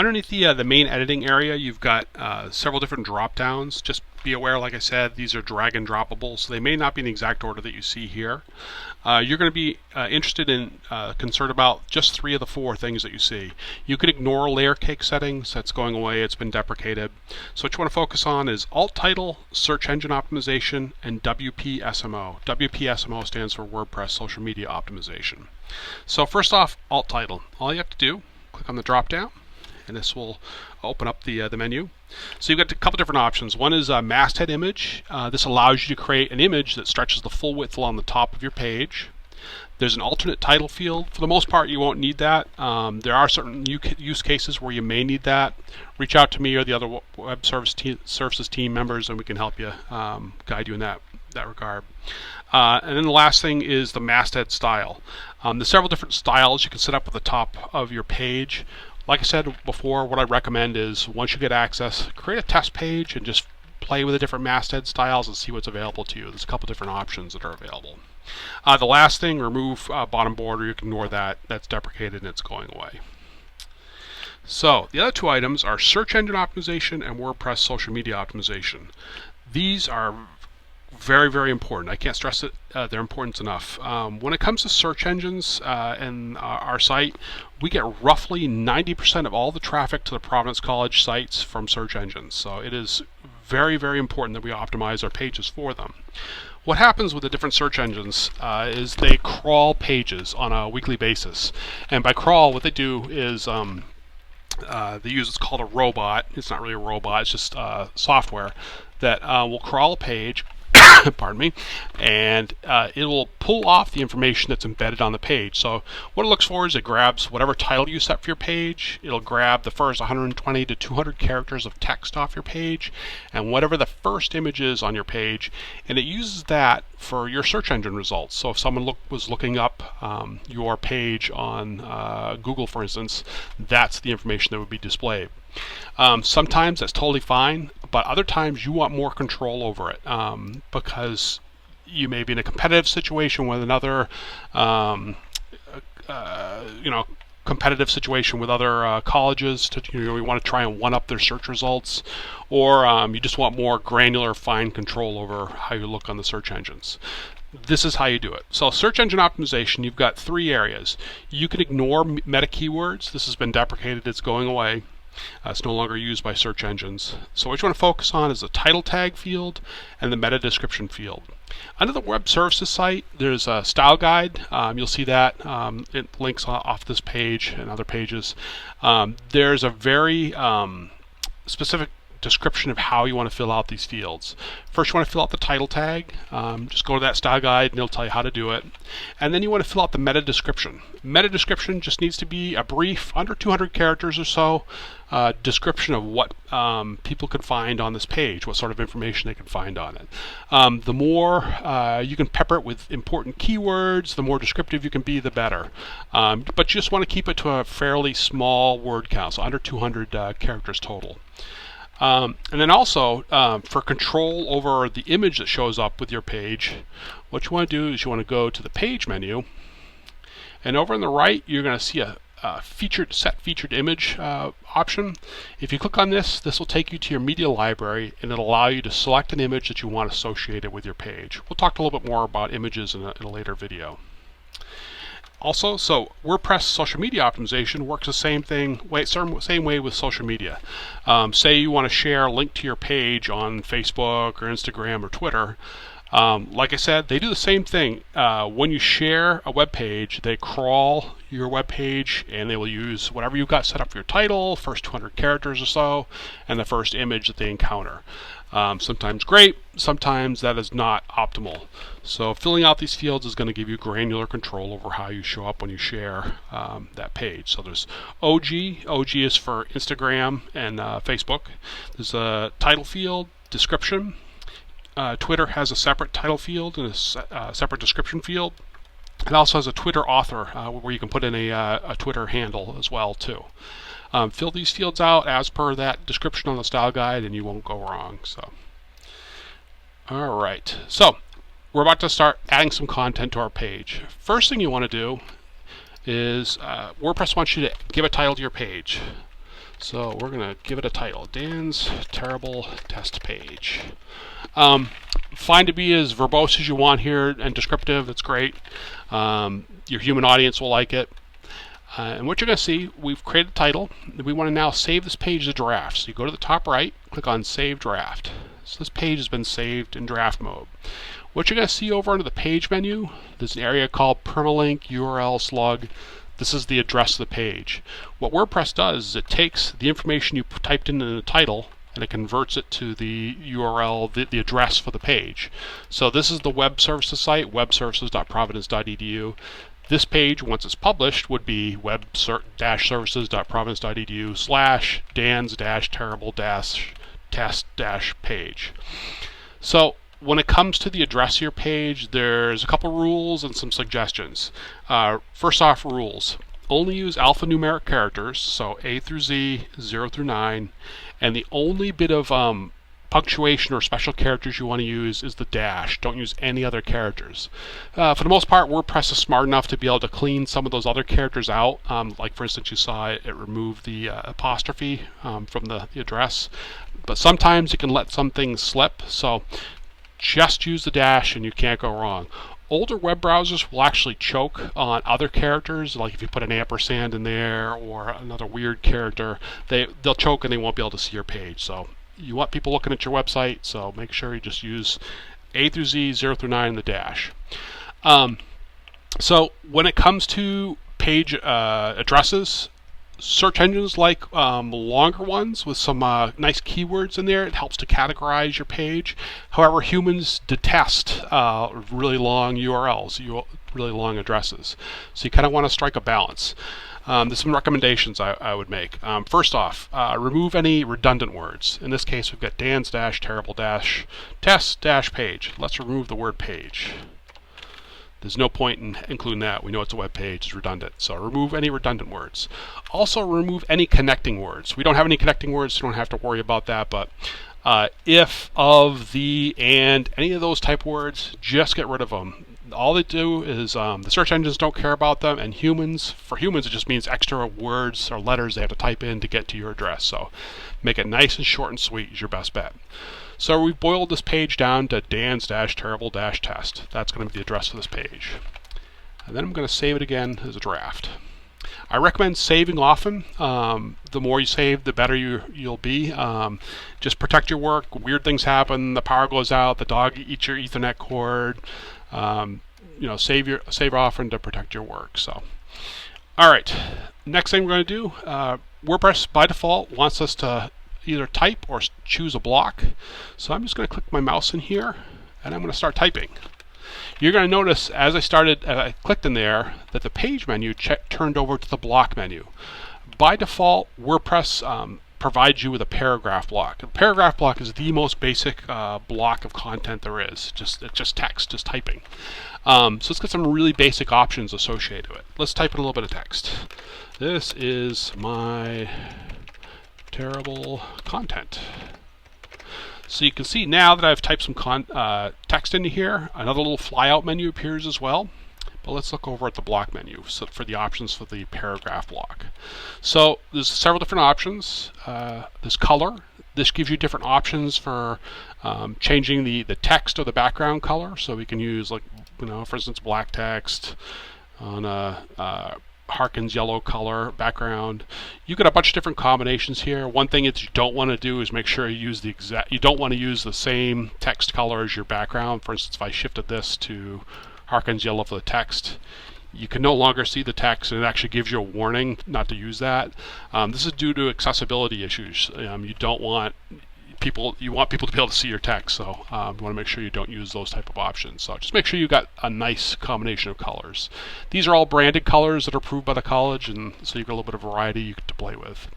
Underneath the main editing area, you've got several different drop downs. Just be aware, like I said, these are drag and droppable, so they may not be in the exact order that you see here. You're going to be interested in, concerned about just 3 of the 4 things that you see. You could ignore layer cake settings. That's going away. It's been deprecated. So what you want to focus on is alt title, search engine optimization, and WPSMO. WPSMO stands for WordPress Social Media Optimization. So first off, alt title. All you have to do, click on the drop down, and this will open up the menu. So you've got a couple different options. One is a masthead image. This allows you to create an image that stretches the full width along the top of your page. There's an alternate title field. For the most part, you won't need that. There are certain use cases where you may need that. Reach out to me or the other web services team members, and we can help you, guide you in that regard. And then the last thing is the masthead style. There's several different styles you can set up at the top of your page. Like I said before, what I recommend is once you get access, create a test page and just play with the different masthead styles and see what's available to you. There's a couple different options that are available. The last thing, remove bottom border. You can ignore that. That's deprecated and it's going away. So the other 2 items are search engine optimization and WordPress social media optimization. These are very, very important. I can't stress it, their importance enough. When it comes to search engines and our site, we get roughly 90% of all the traffic to the Providence College sites from search engines. So it is very, very important that we optimize our pages for them. What happens with the different search engines is they crawl pages on a weekly basis. And by crawl, what they do is they use what's called a robot. It's not really a robot, it's just software that will crawl a page, pardon me, and it will pull off the information that's embedded on the page. So what it looks for is it grabs whatever title you set for your page. It'll grab the first 120 to 200 characters of text off your page and whatever the first image is on your page, and it uses that for your search engine results. So if someone was looking up your page on Google, for instance, that's the information that would be displayed. Sometimes that's totally fine, but other times you want more control over it because you may be in a competitive situation with another, competitive situation with other colleges. You want to try and one-up their search results, or you just want more granular, fine control over how you look on the search engines. This is how you do it. So search engine optimization, you've got 3 areas. You can ignore meta keywords. This has been deprecated. It's going away. It's no longer used by search engines. So what you want to focus on is the title tag field and the meta description field. Under the web services site, there's a style guide. You'll see that. It links off this page and other pages. There's a very specific description of how you want to fill out these fields. First, you want to fill out the title tag. Just go to that style guide and it'll tell you how to do it. And then you want to fill out the meta description. Meta description just needs to be a brief, under 200 characters or so, description of what people can find on this page, what sort of information they can find on it. The more you can pepper it with important keywords, the more descriptive you can be, the better. But you just want to keep it to a fairly small word count, so under 200 characters total. And then also, for control over the image that shows up with your page, what you want to do is you want to go to the page menu, and over on the right you're going to see a set featured image option. If you click on this, this will take you to your media library, and it'll allow you to select an image that you want associated with your page. We'll talk a little bit more about images in a later video. Also, so WordPress social media optimization works the same way with social media. Say you want to share a link to your page on Facebook or Instagram or Twitter. Like I said, they do the same thing. When you share a web page, they crawl your web page and they will use whatever you've got set up for your title, first 200 characters or so, and the first image that they encounter. Sometimes great, sometimes that is not optimal. So filling out these fields is going to give you granular control over how you show up when you share that page. So there's OG. OG is for Instagram and Facebook. There's a title field, description. Twitter has a separate title field and a separate description field. It also has a Twitter author where you can put in a Twitter handle as well too. Fill these fields out as per that description on the style guide and you won't go wrong. So, all right. So we're about to start adding some content to our page. First thing you want to do is WordPress wants you to give a title to your page. So we're going to give it a title, Dan's Terrible Test Page. Fine to be as verbose as you want here and descriptive. That's great. Your human audience will like it. And what you're going to see, we've created a title. We want to now save this page as a draft. So you go to the top right, click on Save Draft. So this page has been saved in draft mode. What you're going to see over under the page menu, there's an area called Permalink URL Slug. This is the address of the page. What WordPress does is it takes the information you typed in the title and it converts it to the URL, the address for the page. So this is the web services site, webservices.providence.edu. This page, once it's published, would be web-services.providence.edu/dans-terrible-test-page. So when it comes to the address of your page, there's a couple rules and some suggestions. First off, rules. Only use alphanumeric characters, so A through Z, 0 through 9, and the only bit of punctuation or special characters you want to use is the dash. Don't use any other characters. For the most part, WordPress is smart enough to be able to clean some of those other characters out. Like for instance, you saw it removed the apostrophe from the address. But sometimes you can let some things slip, so just use the dash and you can't go wrong. Older web browsers will actually choke on other characters, like if you put an ampersand in there or another weird character, they'll choke and they won't be able to see your page. So you want people looking at your website, so make sure you just use A through Z, 0 through 9, and the dash. So when it comes to page addresses, search engines like longer ones with some nice keywords in there. It helps to categorize your page. However, humans detest really long URLs, really long addresses. So you kind of want to strike a balance. There's some recommendations I would make. First off, remove any redundant words. In this case, we've got dans-terrible-test-page. Let's remove the word page. There's no point in including that. We know it's a web page, it's redundant. So remove any redundant words. Also remove any connecting words. We don't have any connecting words, so you don't have to worry about that, but if, of, the, and, any of those type words, just get rid of them. All they do is the search engines don't care about them, and for humans it just means extra words or letters they have to type in to get to your address. So make it nice and short and sweet is your best bet. So we've boiled this page down to dans-terrible-test. That's going to be the address of this page. And then I'm going to save it again as a draft. I recommend saving often. The more you save, the better you'll be. Just protect your work. Weird things happen. The power goes out. The dog eats your Ethernet cord. Save often to protect your work. So, all right. Next thing we're going to do, WordPress by default wants us to either type or choose a block. So I'm just going to click my mouse in here and I'm going to start typing. You're going to notice as I clicked in there that the page menu turned over to the block menu. By default, WordPress provides you with a paragraph block. A paragraph block is the most basic block of content there is. It's just text, just typing. So let's get some really basic options associated with it. Let's type in a little bit of text. This is my terrible content. So you can see now that I've typed some text into here, another little flyout menu appears as well. But let's look over at the block menu for the options for the paragraph block. So there's several different options. There's color. This gives you different options for changing the text or the background color. So we can use, like, for instance, black text on a Harkins yellow color background. You got a bunch of different combinations here. One thing that you don't want to do is make sure you use you don't want to use the same text color as your background. For instance, if I shifted this to Harkins yellow for the text, you can no longer see the text, and it actually gives you a warning not to use that. This is due to accessibility issues. You want people to be able to see your text, so you want to make sure you don't use those type of options. So just make sure you got a nice combination of colors. These are all branded colors that are approved by the college, and so you've got a little bit of variety to play with.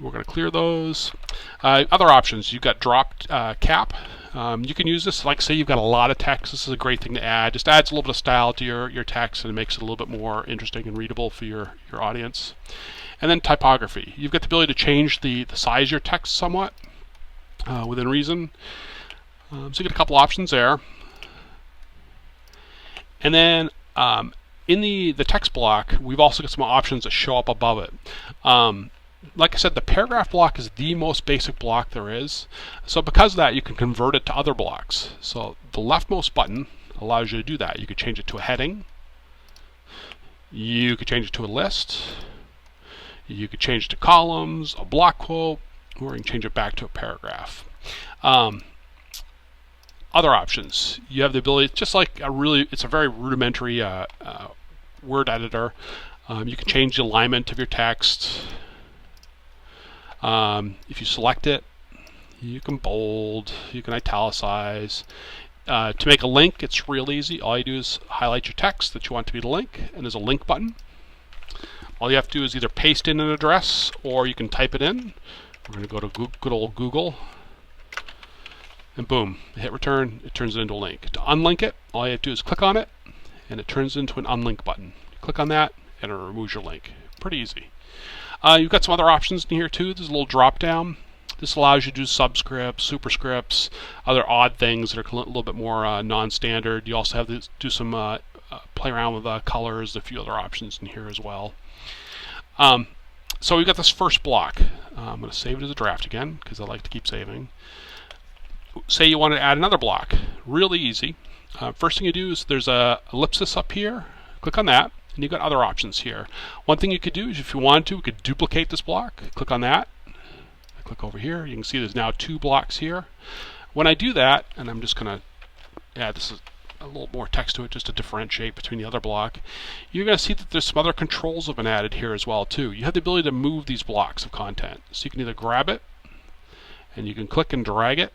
We're going to clear those. Other options, you've got drop cap. You can use this, like say you've got a lot of text. This is a great thing to add. Just adds a little bit of style to your text, and it makes it a little bit more interesting and readable for your audience. And then typography. You've got the ability to change the size of your text somewhat within reason. So you get a couple options there. And then in the text block, we've also got some options that show up above it. like I said, the paragraph block is the most basic block there is. So because of that, you can convert it to other blocks. So the leftmost button allows you to do that. You could change it to a heading. You could change it to a list. You could change it to columns, a block quote, or you can change it back to a paragraph. Other options. You have the ability, just like it's a very rudimentary word editor. You can change the alignment of your text. If you select it, you can bold, you can italicize. To make a link, it's real easy. All you do is highlight your text that you want to be the link, and there's a link button. All you have to do is either paste in an address, or you can type it in. We're going to go to good old Google, and boom, hit return, it turns it into a link. To unlink it, all you have to do is click on it, and it turns into an unlink button. Click on that, and it removes your link. Pretty easy. You've got some other options in here too. There's a little drop down. This allows you to do subscripts, superscripts, other odd things that are a little bit more non-standard. You also have to do some play around with colors, a few other options in here as well. So we've got this first block. I'm going to save it as a draft again because I like to keep saving. Say you want to add another block. Really easy. First thing you do is there's a ellipsis up here. Click on that. And you've got other options here. One thing you could do is if you wanted to, we could duplicate this block. Click on that. Click over here. You can see there's now 2 blocks here. When I do that, and I'm just going to add this is a little more text to it just to differentiate between the other block, you're going to see that there's some other controls have been added here as well too. You have the ability to move these blocks of content. So you can either grab it, and you can click and drag it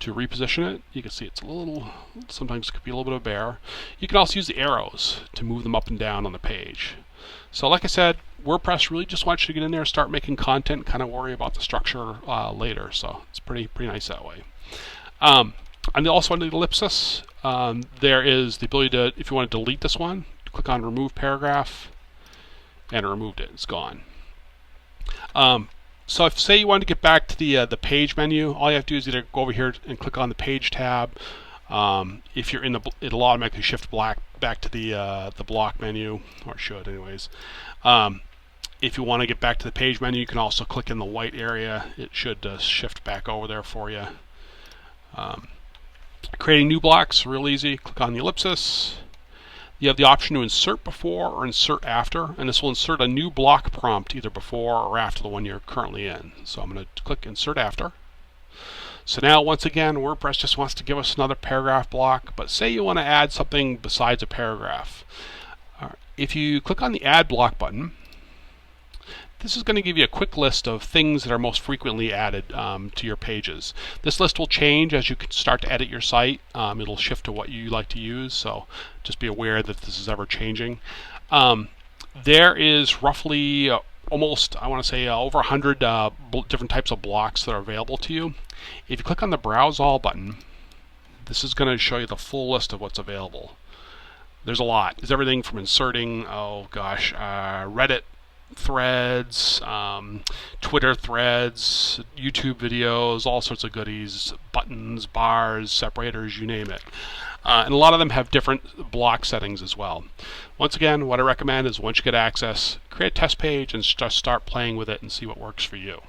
to reposition it. You can see it's a little, sometimes it could be a little bit of a bear. You can also use the arrows to move them up and down on the page. So like I said, WordPress really just wants you to get in there, start making content, kind of worry about the structure later. So it's pretty nice that way. And also under the ellipsis, there is the ability to, if you want to delete this one, click on remove paragraph, and it removed it. It's gone. So if say you want to get back to the page menu, all you have to do is either go over here and click on the page tab. If you're in it'll automatically shift back to the block menu, or it should anyways. If you want to get back to the page menu, you can also click in the white area. It should shift back over there for you. Creating new blocks, real easy. Click on the ellipsis. You have the option to insert before or insert after, and this will insert a new block prompt either before or after the one you're currently in. So I'm going to click insert after. So now once again, WordPress just wants to give us another paragraph block, but say you want to add something besides a paragraph. If you click on the add block button, this is going to give you a quick list of things that are most frequently added to your pages. This list will change as you start to edit your site. It'll shift to what you like to use, so just be aware that this is ever changing. There is roughly almost, I want to say, over 100 different types of blocks that are available to you. If you click on the Browse All button, this is going to show you the full list of what's available. There's a lot. There's everything from inserting, Reddit threads, Twitter threads, YouTube videos, all sorts of goodies, buttons, bars, separators, you name it. And a lot of them have different block settings as well. Once again, what I recommend is once you get access, create a test page and just start playing with it and see what works for you.